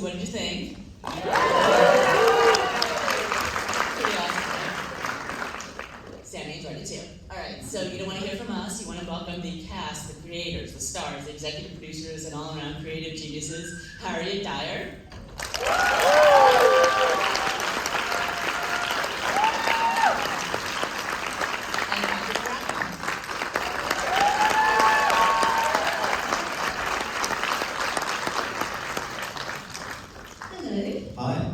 what did you think? Pretty awesome. Sammy enjoyed it too. Alright, so you don't want to hear from us, you want to welcome the cast, the creators, the stars, the executive producers, and all-around creative geniuses, Harriet Dyer. And Patrick Brammall. Hello. Hi.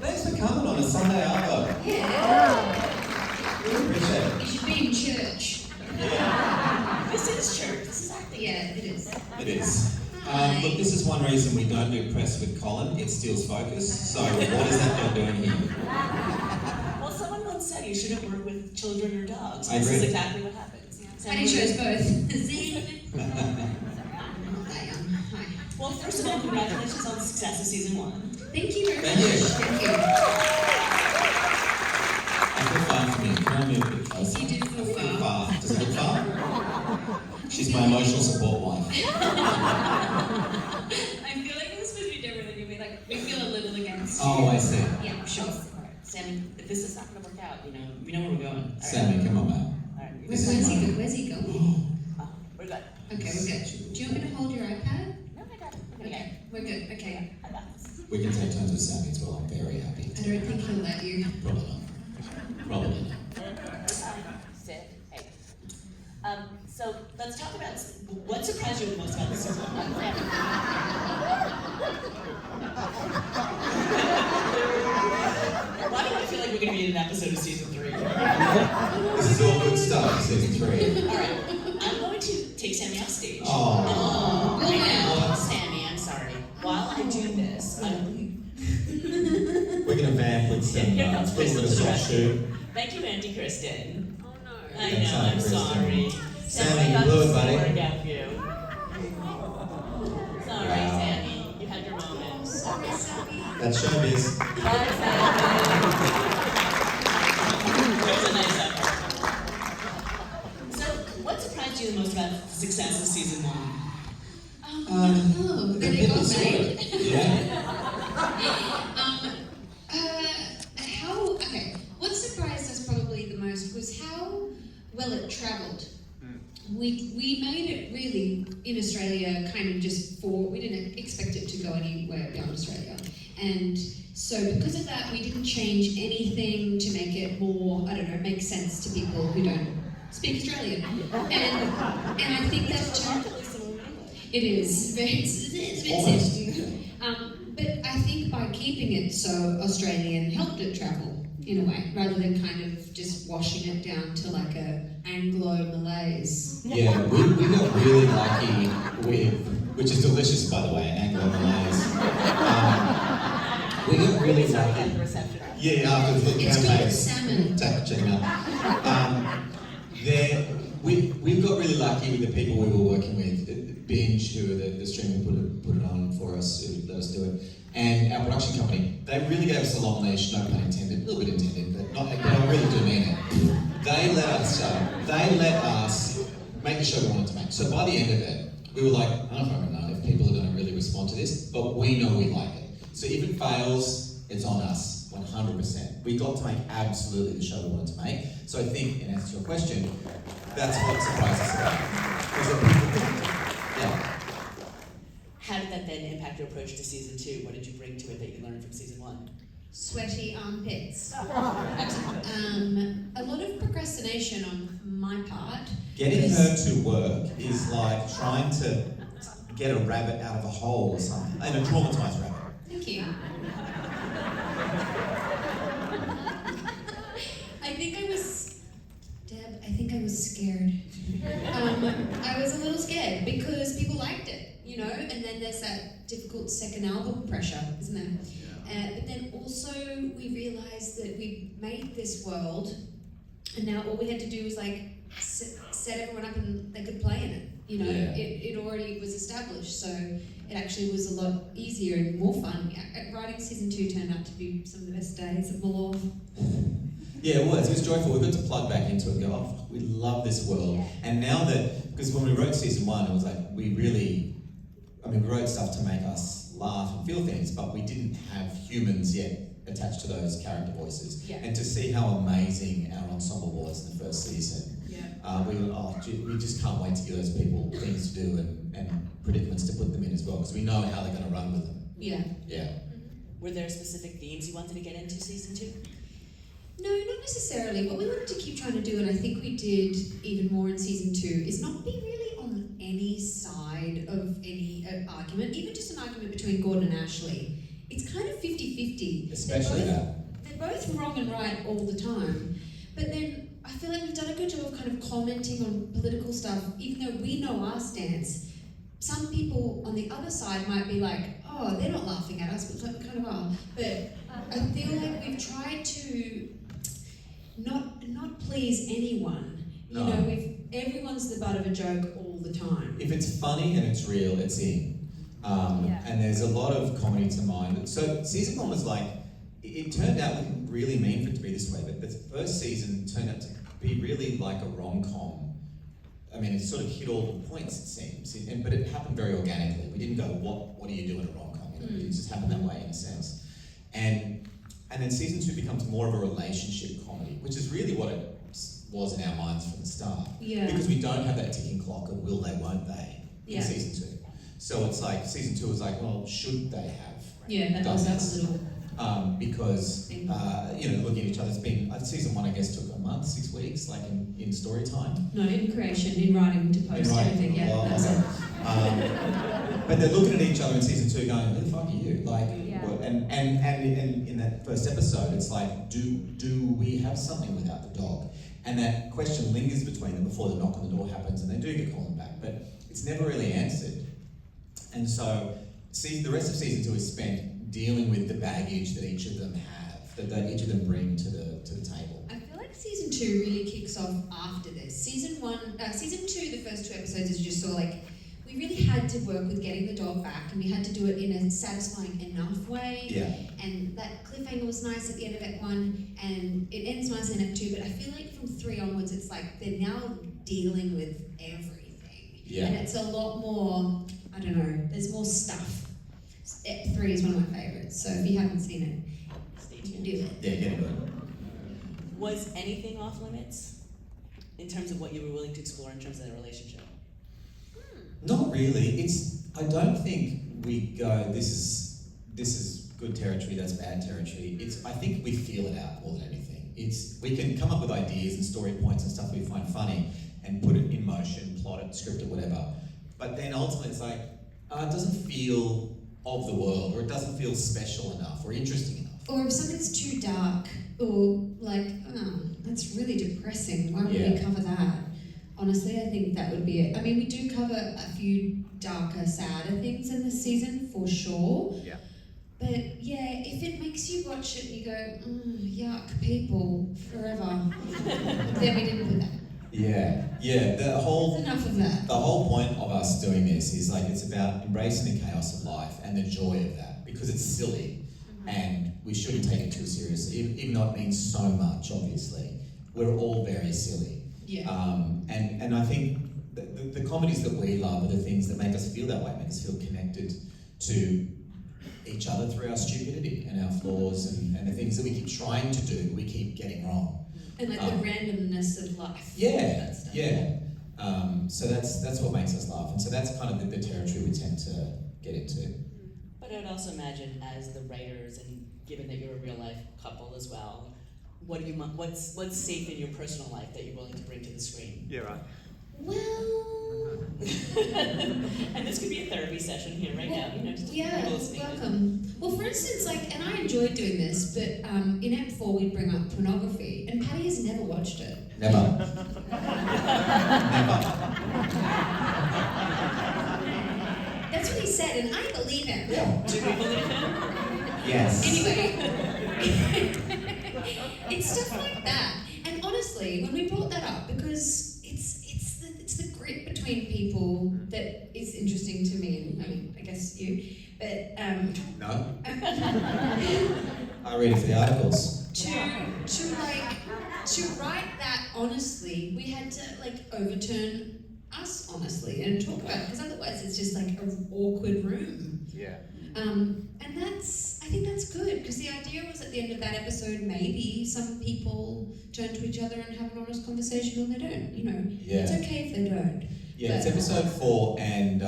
Thanks for coming on a Sunday Arvo. Yeah. Really appreciate it. You should be in church. Yeah, This is church, this is acting. Yeah, it is. it is. Look, this is one reason we don't do press with Colin. It steals focus. So what is that guy doing here? Well, someone once said you shouldn't work with children or dogs. I This is agree. exactly what happens. And he chose both. Zing. Not that young. Hi. Well, first of all, congratulations on the success of season 1. Thank you very Thank much. you. Thank you. I feel far from you. Can I move a bit closer? You do feel I feel far. far. Does it look far? She's my emotional support wife. I feel like this would be different than you'd be like, we feel a little against you. Oh, I see. Yeah, sure. Alright, Sammy, if this is not going to work out, we know where we're going. All right. Sammy, come on, man. Alright, Where's he going? Where's he going? we're good. Okay, we're good. Do you want me to hold your iPad? No, I got it. Okay, we're good. Okay. I got this. We can take turns with Sammy as well. I'm very happy. I don't think he'll let you. Probably not. Probably not. Sit. Hey. So let's talk about what surprised you the most about this season. Why do I feel like we're going to be in an episode of season 3? This is all good stuff, season 3. Alright, I'm going to take Sammy off stage. Oh. I know, Sammy, I'm sorry. While I do this, We're going to vamp with some Here comes little bit of Kristen. soft shoe. Thank you, Auntie Kristen. Oh no. I Thanks, know, Auntie I'm Kristen. sorry. Sammy, I you got blew it, this buddy. to work out for you. Sorry, Wow. Sammy. You had your moments. That's showbiz. Bye, Sammy. It was a nice effort. So, what surprised you the most about the success of season 1? Oh, that it got made. Yeah. Okay, what surprised us probably the most was how well it travelled. We made it really in Australia kind of just we didn't expect it to go anywhere beyond Australia. And so because of that, we didn't change anything to make it more, make sense to people who don't speak Australian. And I think that's it is. It's but I think by keeping it so Australian helped it travel in a way, rather than kind of just washing it down to like a Anglo-Malays. Yeah, we got really lucky with, which is delicious by the way, Anglo-Malays. We got really lucky. Yeah, after the It's called campaign. salmon. Check it out. We got really lucky with the people we were working with. Binge, who are the stream who put it on for us, who let us do it, and our production company. They really gave us a long leash, no pun intended, a little bit intended, but I really do mean it. They let us make the show we wanted to make. So by the end of it, we were like, I don't fucking know if people are going to really respond to this, but we know we like it. So if it fails, it's on us, 100%. We got to make absolutely the show we wanted to make. So I think, in answer to your question, that's what surprised us about it. Yeah. How did that then impact your approach to season 2? What did you bring to it that you learned from season 1? Sweaty armpits. Excellent. A lot of procrastination on my part. Getting her to work is like trying to get a rabbit out of a hole or something. And a traumatized rabbit. Thank you. I think I was scared. I was a little scared because people liked it, and then there's that difficult second album pressure, isn't there? But then also we realised that we made this world, and now all we had to do was set everyone up and they could play in it. It already was established, so it actually was a lot easier and more fun. Writing season 2 turned out to be some of the best days of my life. Yeah, it was joyful. We got to plug back into it and go, oh, we love this world. Yeah. And now that, because when we wrote season 1, it was like, we wrote stuff to make us laugh and feel things, but we didn't have humans yet attached to those character voices. Yeah. And to see how amazing our ensemble was in the first season, we just can't wait to give those people things to do and predicaments to put them in as well, because we know how they're going to run with them. Yeah. Yeah. Were there specific themes you wanted to get into season 2? No, not necessarily. What we wanted to keep trying to do, and I think we did even more in season 2, is not be really on any side of any argument, even just an argument between Gordon and Ashley. It's kind of 50-50. Especially that. They're both wrong and right all the time. But then I feel like we've done a good job of kind of commenting on political stuff, even though we know our stance. Some people on the other side might be like, oh, they're not laughing at us, but we kind of are. But I feel like we've tried to not please anyone. No. You know, everyone's the butt of a joke all the time. If it's funny and it's real, it's in. And there's a lot of comedy to mind. So season 1 was like, it turned out, we didn't really mean for it to be this way, but the first season turned out to be really like a rom-com. I mean, it sort of hit all the points, it seems, but it happened very organically. We didn't go, what do you do in a rom-com? You know, it just happened that way in a sense. And then season 2 becomes more of a relationship comedy, which is really what it was in our minds from the start. Yeah. Because we don't have that ticking clock of will they, won't they in season 2. So it's like, season 2 was like, well, should they have? Yeah, that was a little... Because, you know, looking at each other, it's been, season 1, I guess, took a month, 6 weeks, like in story time. No, in creation, in writing to post, everything, yeah, that's it. But they're looking at each other in season 2 going, who the fuck are you? Like, and in that first episode, it's like, do we have something without the dog? And that question lingers between them before the knock on the door happens, and they do get Colin back, but it's never really answered. And so, the rest of season 2 is spent dealing with the baggage that each of them have, that each of them bring to the table. I feel like season 2 really kicks off after this. Season 2, the first 2 episodes is just sort of like, we really had to work with getting the dog back, and we had to do it in a satisfying enough way. Yeah. And that cliffhanger was nice at the end of Act 1, and it ends nice in Act 2, but I feel like from 3 onwards, it's like they're now dealing with everything. Yeah. And it's a lot more, I don't know, there's more stuff. Act 3 is one of my favourites, so if you haven't seen it, Stay you can tuned. do it. Yeah, get it. Was anything off limits in terms of what you were willing to explore in terms of the relationship? Not really. I don't think we go, this is good territory, that's bad territory. I think we feel it out more than anything. We can come up with ideas and story points and stuff we find funny and put it in motion, plot it, script it, whatever. But then ultimately it's like, it doesn't feel of the world, or it doesn't feel special enough or interesting enough. Or if something's too dark, or like, oh, that's really depressing, why would we cover that? Honestly, I think that would be it. I mean, we do cover a few darker, sadder things in this season, for sure. Yeah. But yeah, if it makes you watch it and you go, yuck, people, forever, then we didn't put that. Yeah. That's enough of that. The whole point of us doing this is like, it's about embracing the chaos of life and the joy of that, because it's silly and we shouldn't take it too seriously, even though it means so much, obviously. We're all very silly. Yeah. And I think the comedies that we love are the things that make us feel that way, make us feel connected to each other through our stupidity and our flaws and the things that we keep trying to do, we keep getting wrong. And like the randomness of life. Yeah, That stuff. yeah. So that's what makes us laugh, and so that's kind of the territory we tend to get into. But I would also imagine, as the writers, and given that you're a real life couple as well, what do you want? What's safe in your personal life that you're willing to bring to the screen? Yeah, right. Well... And this could be a therapy session here right now. You know, just Yeah, people listening. welcome. Well, for instance, like, and I enjoyed doing this, but in Act 4 we bring up pornography, and Patty has never watched it. Never. Never. That's what he said, and I believe him. Yeah. Do we believe him? Yes. Anyway, it's stuff like that. And honestly, when we brought that up, because it's the grit between people that is interesting to me, and I mean, I guess you, but No. I read it for the articles. to write that honestly, we had to like overturn us honestly and talk about it, because otherwise it's just like an awkward room. Yeah. And I think that's good, because the idea was at the end of that episode, maybe some people turn to each other and have an honest conversation, or they don't, you know. Yeah. It's okay if they don't. Yeah, it's episode 4, and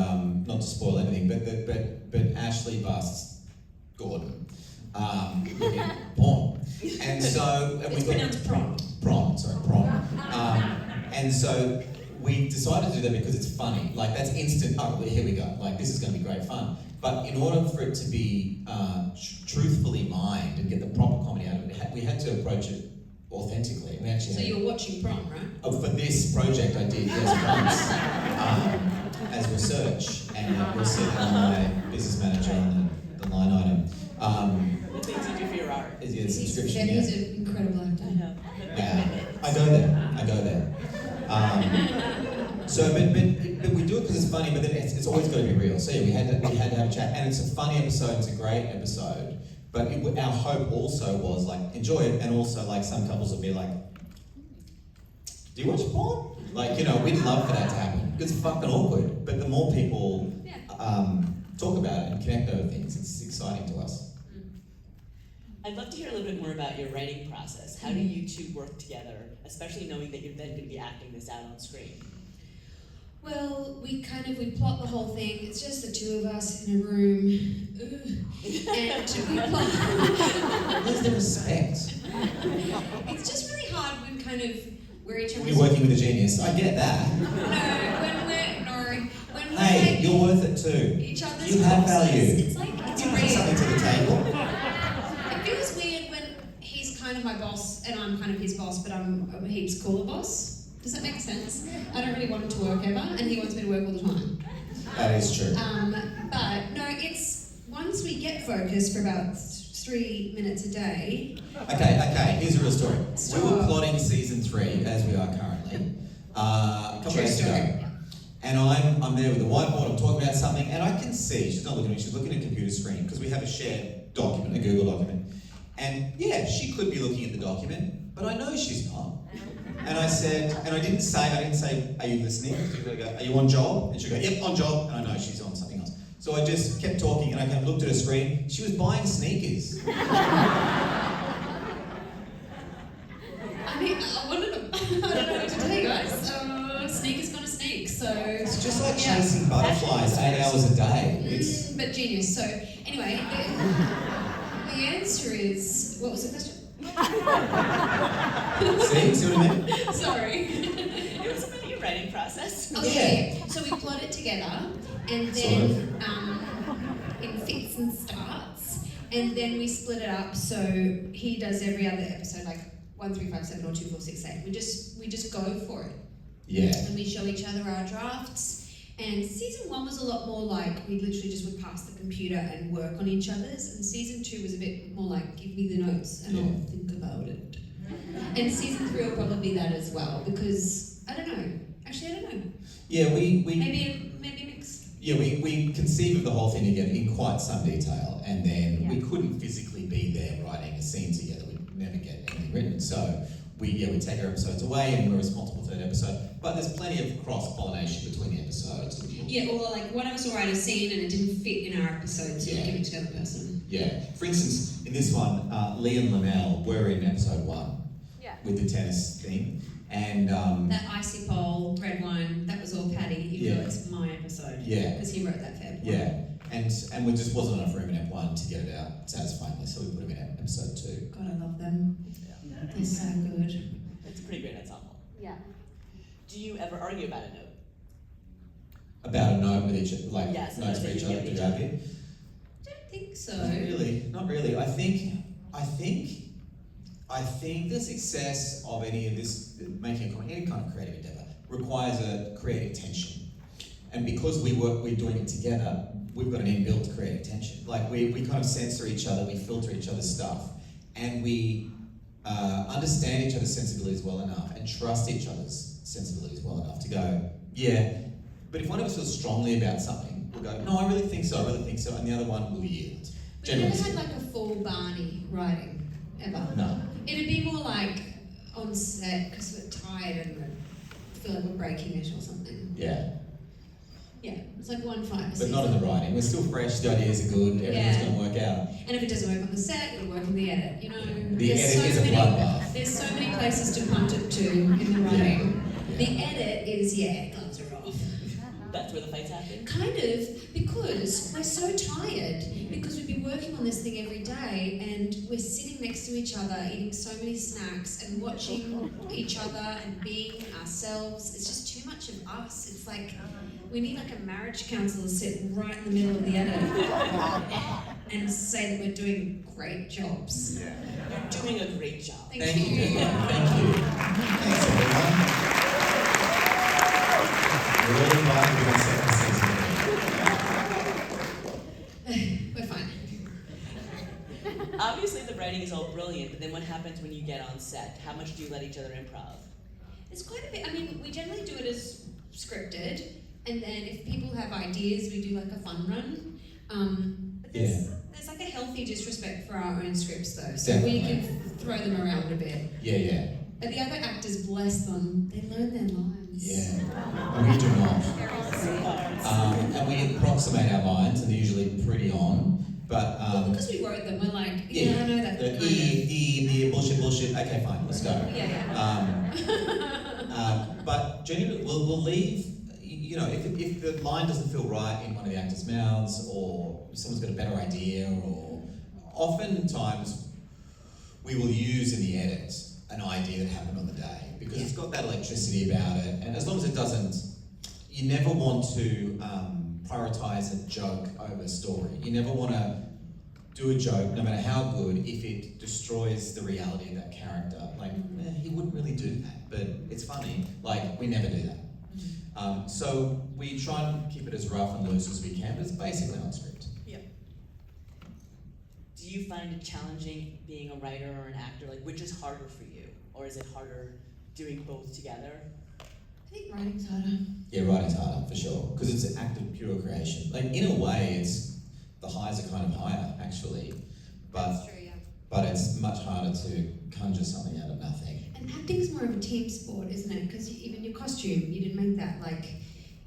not to spoil anything, but Ashley busts Gordon looking at porn. And so... It's pronounced prom. Prom. And so we decided to do that because it's funny. Like, that's instant, oh, here we go. Like, this is going to be great fun. But in order for it to be truthfully mined and get the proper comedy out of it, we had to approach it authentically. We actually So you were watching prom, right? Oh, for this project I did, yes, once, as research, and you'll see that on my business manager on the line item. The things you do for your art. Is a subscription, He's an incredible actor. Yeah, I go there. So, but we do it because it's funny, but then it's always got to be real. So yeah, we had to have a chat, and it's a funny episode. It's a great episode. But our hope also was like enjoy it, and also like some couples would be like, "Do you watch porn?" Like, you know, we'd love for that to happen. It's fucking awkward, but the more people talk about it and connect over things, it's exciting to us. I'd love to hear a little bit more about your writing process. How do you two work together, especially knowing that you're then going to be acting this out on screen? Well, we plot the whole thing. It's just the two of us in a room. And we plot. Where's the respect? It's just really hard when we're each When other's... you're working with a genius, I get that. When we're Hey, like you're worth it too. each other's You have bosses, value. it's like, it's You bring weird. something to the table. It feels weird when he's kind of my boss and I'm kind of his boss, but I'm a heaps cooler boss. Does that make sense? I don't really want him to work ever, and he wants me to work all the time. That is true. But no, it's once we get focused for about 3 minutes a day. Okay, here's a real story. We Stop. were plotting season 3, as we are currently, a couple True days story. ago. And I'm there with the whiteboard, I'm talking about something, and I can see, she's not looking at me, she's looking at a computer screen, because we have a shared document, a Google document. And yeah, she could be looking at the document, but I know she's not. And I said, and I didn't say, are you listening? She'd go, are you on job? And she'd go, yep, on job. And I know she's on something else. So I just kept talking, and I kind of looked at her screen. She was buying sneakers. I mean, I don't know what to tell you guys. Sneakers gonna sneak, so... It's just like chasing butterflies 8 hours a day. But genius. So anyway, the answer is... What was the question? See what I mean? Sorry. It was about your writing process. Oh, Yeah. yeah. So we plot it together, and then in fits and starts, and then we split it up. So he does every other episode, like 1, 3, 5, 7, or 2, 4, 6, 8. We just go for it, Yeah. and we show each other our drafts. And season 1 was a lot more like we literally just would pass the computer and work on each other's. And season 2 was a bit more like give me the notes and I'll think about it. And season 3 will probably be that as well, because I don't know. Actually, I don't know. Yeah, we Maybe a mix. Yeah, we conceived of the whole thing together in quite some detail, and then we couldn't physically be there writing a scene together. We'd never get anything written, so we take our episodes away, and we're responsible for that episode. But there's plenty of cross-pollination between the episodes. Yeah, or like one of us will write a scene and it didn't fit in our episode, so we give it to the other person. Yeah. For instance, in this one, Lee and Linnell were in episode 1 with the tennis theme, and That icy pole, red wine, that was all Paddy, even though it's my episode. Yeah. Because he wrote that fair point. yeah, and we just wasn't enough room in Ep 1 to get it out satisfyingly, so we put him in episode 2. God, I love them. They're so good. It's a pretty great ensemble. Yeah. Do you ever argue about a note? About a note with each, like Yes, notes for each other to drag in. I don't think so. Not really. I think the success of any of this, making any kind of creative endeavor, requires a creative tension. And because we're doing it together, we've got an inbuilt creative tension. Like we kind of censor each other, we filter each other's stuff, and we understand each other's sensibilities well enough and trust each other's sensibilities well enough to go, yeah. But if one of us feels strongly about something, we'll go, no, I really think so, and the other one will yield. We never had like a full Barney writing, ever. No. It'd be more like on set, because we're tired and we're feel like we're breaking it or something. Yeah. Yeah, it's like one fight. But not in the writing. We're still fresh, the ideas are good, everything's going to work out. And if it doesn't work on the set, it'll work in the edit, you know. The edit is a bloodbath. There's so many places to punt it to in the writing. Yeah. The edit is, gloves are off. That's where the fights happen? Kind of, because we're so tired, because we've been working on this thing every day, and we're sitting next to each other, eating so many snacks, and watching each other and being ourselves. It's just too much of us. It's like, we need like a marriage counsellor to sit right in the middle of the edit and say that we're doing great jobs. You're doing a great job. Thank you. Thank you. Thanks, everyone. We're all invited to the second season. We're fine. Obviously the writing is all brilliant, but then what happens when you get on set? How much do you let each other improv? It's quite a bit. I mean, we generally do it as scripted, and then if people have ideas, we do like a fun run. But there's like a healthy disrespect for our own scripts though, so Definitely. we can throw them around a bit. Yeah. But the other actors, bless them, they learn their lines. Yeah. We do not. And we approximate our lines, and they're usually pretty on. But Well, because we wrote them, we're like, I know that. The bullshit. Okay, fine, let's go. Yeah. But genuinely, we'll leave. You know, if the line doesn't feel right in one of the actors' mouths, or someone's got a better idea, or oftentimes we will use in the edit an idea that happened on the day because it's got that electricity about it, and as long as it doesn't, you never want to prioritize a joke over a story. You never want to do a joke, no matter how good, if it destroys the reality of that character. Like, he wouldn't really do that, but it's funny. Like, we never do that. So we try and keep it as rough and loose as we can, but it's basically on script. Yeah. Do you find it challenging being a writer or an actor? Like, which is harder for you? Or is it harder doing both together? I think writing's harder. Yeah, writing's harder, for sure, because it's an act of pure creation. Like, in a way, it's the highs are kind of higher, actually, That's true, yeah. but it's much harder to conjure something out of nothing. And acting's more of a team sport, isn't it? Because even your costume, you didn't make that. Like,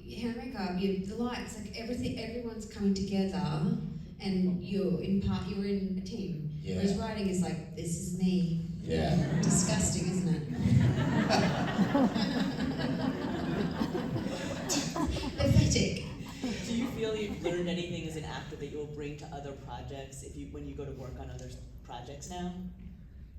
hair and makeup, the lights, like everything, everyone's coming together, and you're in a team. Yeah. Whereas writing is like, this is me. Yeah. Disgusting, isn't it? Pathetic. Do you feel you've learned anything as an actor that you'll bring to other projects when you go to work on other projects now?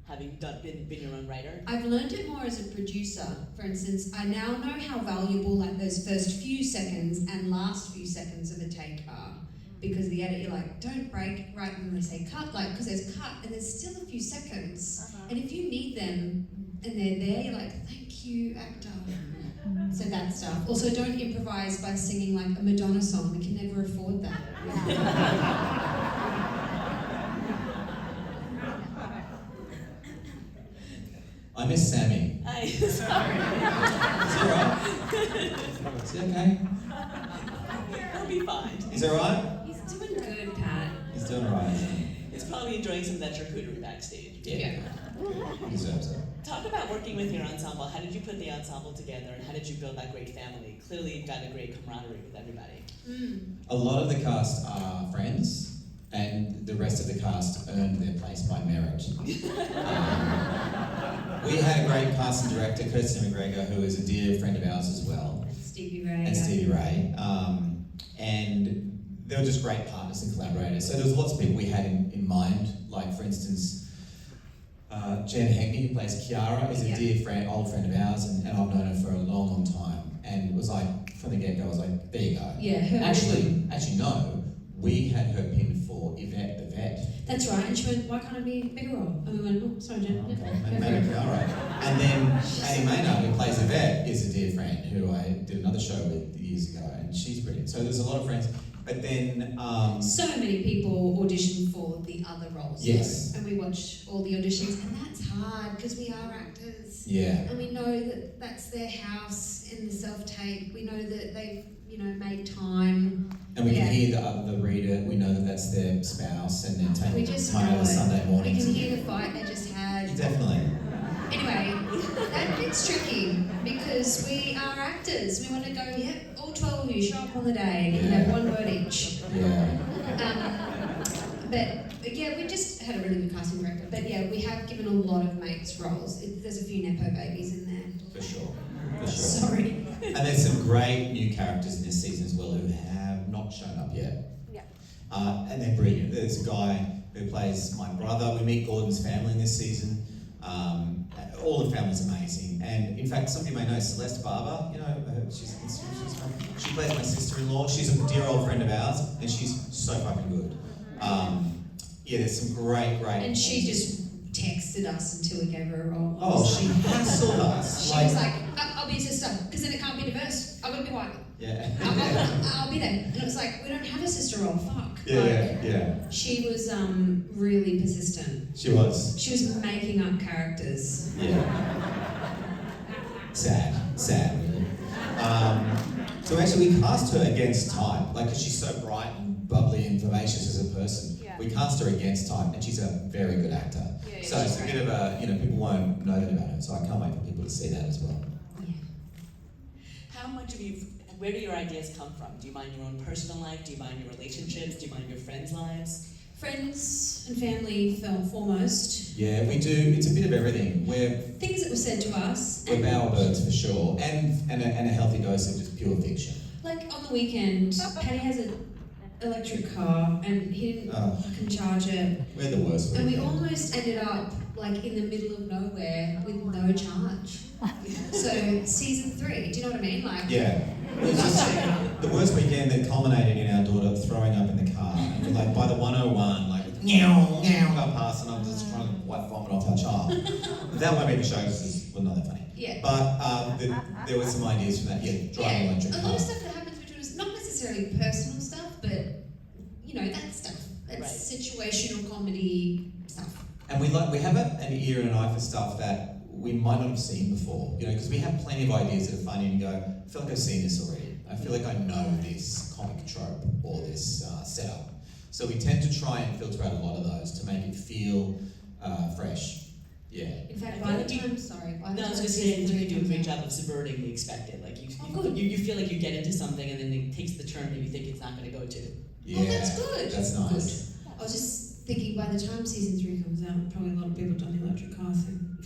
Having been your own writer? I've learned it more as a producer. For instance, I now know how valuable like those first few seconds and last few seconds of a take are. Because the edit, you're like, don't break right when they say cut, like, because there's cut and there's still a few seconds. And if you need them and they're there, you're like, thank you, actor. So that stuff. Also, don't improvise by singing like a Madonna song. We can never afford that. I miss Sammy. Hi, sorry. Is he alright? Is he okay? He'll be fine. Is he alright? He's doing good, Pat. He's doing alright. He's probably enjoying some of that charcuterie backstage. Yeah. He deserves it. Talk about working with your ensemble. How did you put the ensemble together, and how did you build that great family? Clearly, you've got a great camaraderie with everybody. A lot of the cast are friends, and the rest of the cast earned their place by merit. We had a great casting director, Kirsten McGregor, who is a dear friend of ours as well. Stevie Ray. And Stevie Ray. And they were just great partners and collaborators. So there was lots of people we had in mind, like for instance, Jen Hegney, who plays Kiara, is a dear friend, old friend of ours, and I've known her for a long, long time. And it was like, from the get-go, I was like, there you go. Yeah, her. Actually, no, we had her pinned for Yvette the Vet. That's right, and she went, why can't I be a bigger role? And we went, oh, sorry, Jen. Okay, maybe, all right. And then Annie Maynard, who plays Yvette, is a dear friend who I did another show with years ago, and she's brilliant. So there's a lot of friends. But then... so many people audition for the other roles. Yes. And we watch all the auditions, and that's hard, because we are actors. Yeah. And we know that that's their house in the self-tape. We know that they've, made time. And we can hear the reader, we know that that's their spouse, and they're taking time out of Sunday morning. We can hear the fight they just had. Definitely. Anyway, That bit's tricky because we are actors. We want to go, yep, all 12 of you show up on the day and you can have one word each. Yeah. But yeah, we just had a really good casting director. But yeah, we have given a lot of mates roles. There's a few Nepo babies in there. For sure. For sure. Sorry. And there's some great new characters in this season as well who have not shown up yet. Yeah. And they're brilliant. There's a guy who plays my brother. We meet Gordon's family in this season. All the family's amazing. And in fact, some of you may know Celeste Barber. You know, she plays my sister-in-law. She's a dear old friend of ours, and she's so fucking good. Yeah, there's some great. And she just texted us until we gave her a role. Oh, she hassled us. She was like, I'll be your sister, because then it can't be diverse. I've got to be white. Yeah. I'll be there. And it was like, we don't have a sister role, fuck. Yeah. She was really persistent. She was. She was making up characters. Yeah. Sad, really. So actually we cast her against type, like, because she's so bright and bubbly and vivacious as a person. Yeah. We cast her against type, and she's a very good actor. Yeah, So it's a bit of a, people won't know that about her, so I can't wait for people to see that as well. Yeah. How much of you, where do your ideas come from? Do you mind your own personal life? Do you mind your relationships? Do you mind your friends' lives? Friends and family foremost. Yeah, we do. It's a bit of everything. We're Things that were said to us. bowerbirds for sure, and a healthy dose of just pure fiction. Like on the weekend, Paddy has an electric car and he didn't fucking charge it. We're the worst. And we almost ended up like in the middle of nowhere with no charge. So season 3, do you know what I mean? Like Yeah. It was just the worst weekend that culminated in our daughter throwing up in the car. And we're like by the 101, like meow, go past, and I'm just trying to wipe vomit off our child. That won't be the show because it's not that funny. Yeah. But there were some ideas from that. Yeah, driving electric a car. lot of stuff that happens between us, not necessarily personal stuff, but that stuff. That's situational comedy stuff. And we have an ear and an eye for stuff that we might not have seen before, because we have plenty of ideas that are funny and you go, I feel like I've seen this already. I feel like I know this comic trope or this setup. So we tend to try and filter out a lot of those to make it feel fresh. Yeah. In fact, by the time, No, I was going to say, I think you do a great job of subverting the expected. Like you feel like you get into something and then it takes the turn that you think it's not going to go to. Yeah. Oh, that's good. That's nice. Good. I was just thinking by the time season 3 comes out, probably a lot of people have done the electric car thing.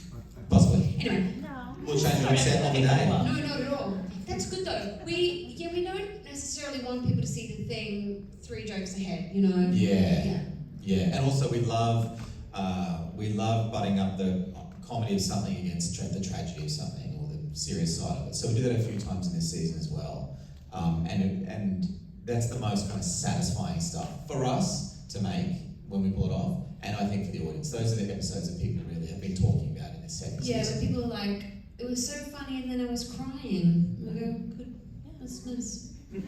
Possibly. Anyway. No. We'll change the set on the day. No, not at all. That's good though. We don't necessarily want people to see the thing 3 jokes ahead, Yeah. And also we love butting up the comedy of something against the tragedy of something or the serious side of it. So we do that a few times in this season as well. And that's the most kind of satisfying stuff for us to make when we pull it off, and I think for the audience. Those are the episodes that people really have been talking about in this second Yeah, season. when people are like, it was so funny and then I was crying. We go, good. Yeah, that's nice. We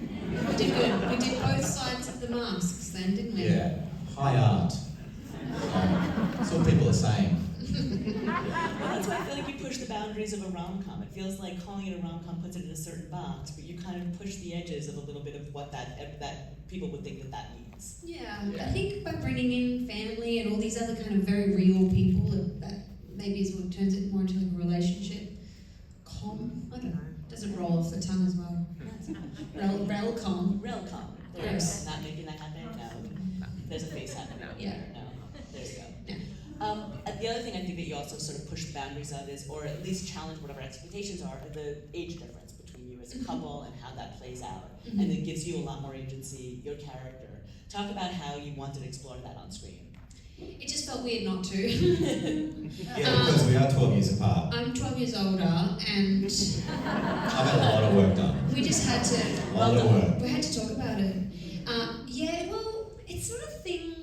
did good. We did both sides of the masks then, didn't we? Yeah, high art. That's what people are saying. Well, that's why I feel like you push the boundaries of a rom-com. It feels like calling it a rom-com puts it in a certain box, but you kind of push the edges of a little bit of what that people would think that means. Yeah, I think by bringing in family and all these other kind of very real people, that maybe is what turns it more into like a relationship. I don't know. Doesn't roll off the tongue as well. Relcom. Relcom. There you Yes. go. Not making that happen? No. There's a face happening. Yeah. No. There you go. Yeah. The other thing I think that you also sort of push the boundaries of is, or at least challenge whatever expectations are, the age difference between you as a couple and how that plays out. And it gives you a lot more agency, your character. Talk about how you wanted to explore that on screen. It just felt weird not to. Yeah, because we are 12 years apart. I'm 12 years older and I've had a lot of work done. we just had to... A lot of work. We had to talk about it. It's not a thing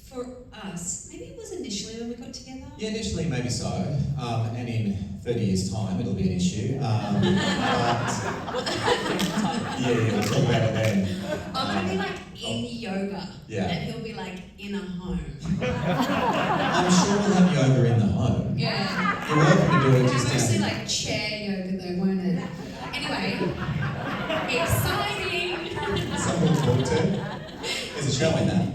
for us. Maybe it was initially when we got together. Yeah, initially maybe so, and in 30 years' time it'll be an issue. But we'll talk about it then. I'm gonna be like in yoga, Yeah. and he'll be like in a home. I'm sure we'll have yoga in the home. Yeah. You're welcome to do it It's just mostly down. like chair yoga though, won't it? Anyway, exciting. Someone to talk to. There's a show in that.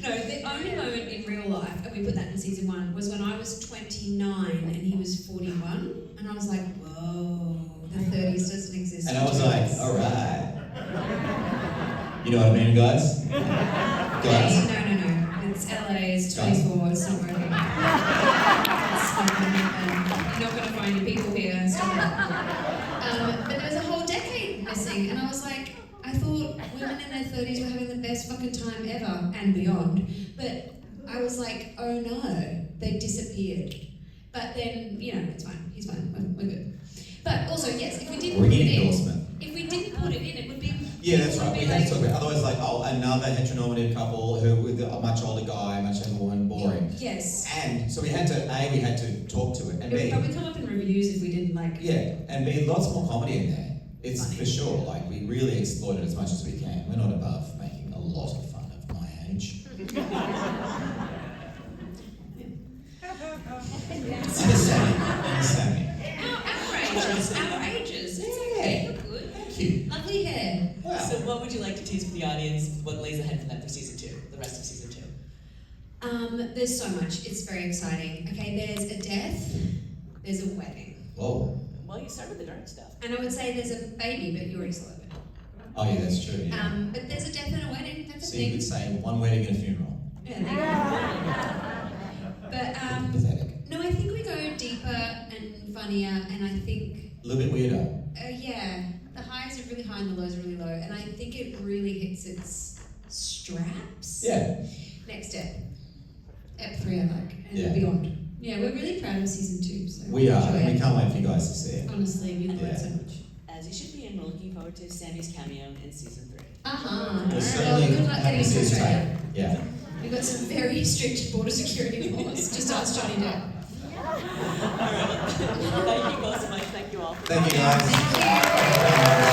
No, the only moment in real life, and we put that in season 1, was when I was 29 and he was 41. And I was like, whoa, the 30s doesn't exist. And in I was like, twins. alright. You know what I mean, guys? Guys? Hey, no. It's LA, it's 24, it's not working. It's not gonna happen. You're not gonna find your people here. Stop it. But there was a whole decade missing, and I was like, I thought women in their 30s were having the best fucking time ever, and beyond. But I was like, oh no, they disappeared. But then, it's fine. He's fine. We're good. But also, yes, if we didn't put it in, it would be. Yeah, that's right. it would We be have to talk about. Otherwise, like, another heteronormative couple who with a much older guy, much younger woman, boring. Yes. And so we had to talk to it, and It would B, probably come up in reviews if we didn't like. yeah, and B, lots more comedy in there. It's Funny. for sure. Like, we really exploit it as much as we can. We're not above making a lot of fun of my age. Sammy. Our ages. It's okay. Look good. Thank you. Lovely hair. Wow. So what would you like to tease for the audience? What lays ahead for them for season 2, the rest of season 2? There's so much. It's very exciting. Okay, there's a death. There's a wedding. Whoa. Well, you start with the dark stuff. And I would say there's a baby, but you already saw it. Oh yeah, that's true. Yeah. But there's a death and a wedding. That's a So you thing. could say one wedding and a funeral. Yeah, there you go. But Pathetic. no, I think we go deeper and funnier, and I think A little bit weirder. yeah, the highs are really high and the lows are really low, and I think it really hits its straps. Yeah. Next step. Ep 3 I like, and Yeah. beyond. Yeah, we're really proud of season 2, so We are. enjoy And we it. can't wait for you guys to see it. Honestly, we Yeah. learned so much. As you should be, and we're looking forward to Sammy's cameo in season 3. Uh-huh. We'll Well, certainly good luck have getting to see into his Australia. tape. Yeah. We've got some very strict border security laws. Just ask Johnny Depp. All right. Thank you both so much. Thank you all. Thank you guys. Thank you. Thank you very much.